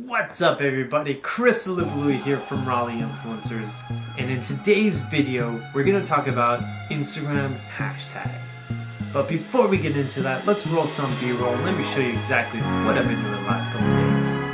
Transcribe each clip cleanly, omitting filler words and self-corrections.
What's up everybody, Chris Louie here from Raleigh Influencers, and in today's video we're going to talk about Instagram hashtag. But before we get into that, let's roll some B-roll and let me show you exactly what I've been doing the last couple days.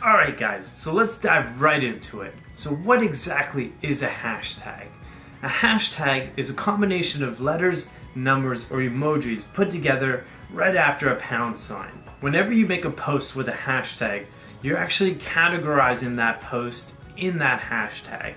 Alright guys, so let's dive right into it. So what exactly is a hashtag? A hashtag is a combination of letters, numbers, or emojis put together right after a pound sign. Whenever you make a post with a hashtag, you're actually categorizing that post in that hashtag.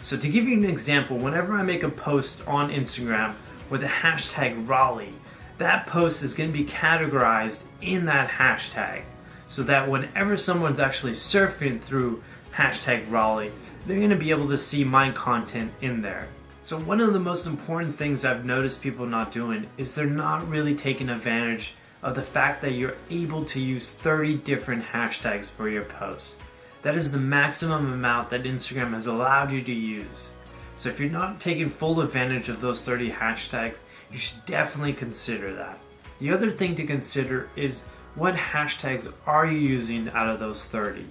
So to give you an example, whenever I make a post on Instagram with the hashtag Raleigh, that post is going to be categorized in that hashtag, so that whenever someone's actually surfing through hashtag Raleigh, they're going to be able to see my content in there. So one of the most important things I've noticed people not doing is they're not really taking advantage of the fact that you're able to use 30 different hashtags for your post. That is the maximum amount that Instagram has allowed you to use. So if you're not taking full advantage of those 30 hashtags, you should definitely consider that. The other thing to consider is what hashtags are you using out of those 30?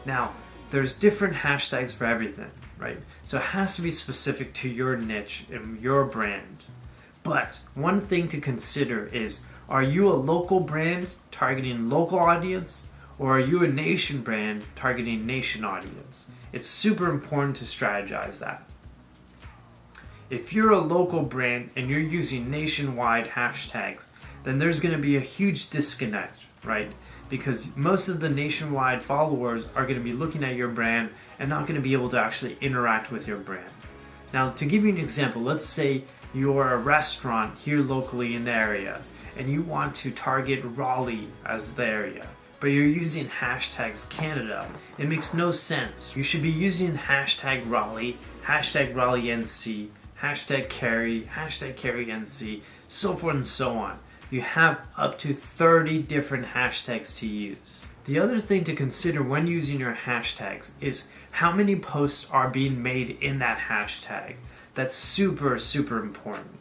Now, there's different hashtags for everything, right? So it has to be specific to your niche and your brand. But one thing to consider is, are you a local brand targeting local audience, or are you a nation brand targeting nation audience? It's super important to strategize that. If you're a local brand and you're using nationwide hashtags, then there's going to be a huge disconnect, right? Because most of the nationwide followers are going to be looking at your brand and not going to be able to actually interact with your brand. Now, to give you an example, let's say you're a restaurant here locally in the area and you want to target Raleigh as the area, but you're using hashtags Canada. It makes no sense. You should be using hashtag Raleigh, hashtag RaleighNC, hashtag Carey, hashtag CareyNC, so forth and so on. You have up to 30 different hashtags to use. The other thing to consider when using your hashtags is how many posts are being made in that hashtag. That's super important.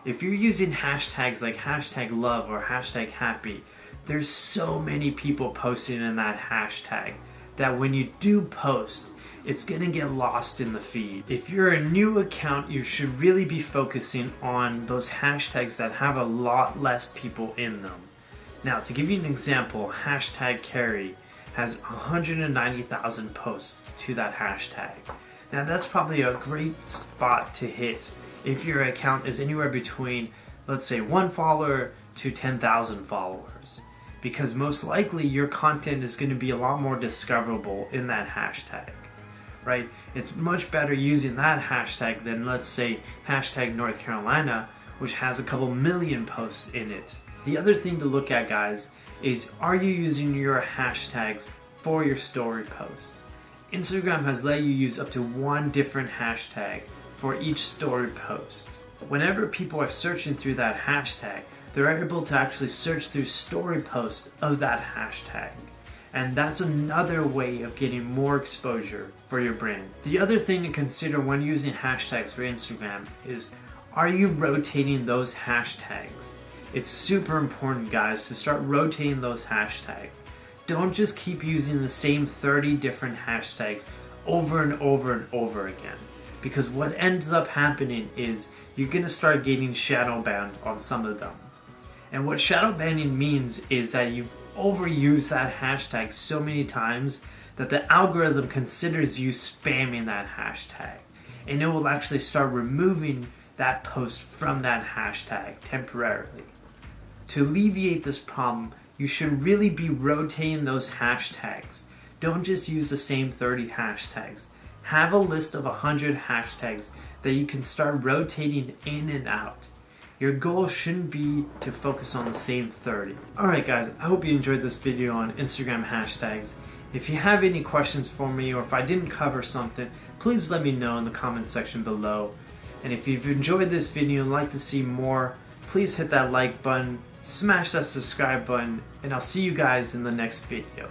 If you're using hashtags like hashtag love or hashtag happy, there's so many people posting in that hashtag that when you do post, it's going to get lost in the feed. If you're a new account, you should really be focusing on those hashtags that have a lot less people in them. Now, to give you an example, hashtag Carey has 190,000 posts to that hashtag. Now that's probably a great spot to hit if your account is anywhere between, let's say, 1 follower to 10,000 followers, because most likely your content is going to be a lot more discoverable in that hashtag, right? It's much better using that hashtag than, let's say, hashtag North Carolina, which has a couple million posts in it. The other thing to look at, guys, is are you using your hashtags for your story post? Instagram has let you use up to 1 different hashtag for each story post. Whenever people are searching through that hashtag, they're able to actually search through story posts of that hashtag. And that's another way of getting more exposure for your brand. The other thing to consider when using hashtags for Instagram is, are you rotating those hashtags? It's super important, guys, to start rotating those hashtags. Don't just keep using the same 30 different hashtags over and over and over again. Because what ends up happening is you're going to start getting shadow banned on some of them. And what shadow banning means is that you've overused that hashtag so many times that the algorithm considers you spamming that hashtag. And it will actually start removing that post from that hashtag temporarily. To alleviate this problem, you should really be rotating those hashtags. Don't just use the same 30 hashtags. Have a list of 100 hashtags that you can start rotating in and out. Your goal shouldn't be to focus on the same 30. Alright guys, I hope you enjoyed this video on Instagram hashtags. If you have any questions for me, or if I didn't cover something, please let me know in the comment section below. And if you've enjoyed this video and like to see more, please hit that like button, smash that subscribe button, and I'll see you guys in the next video.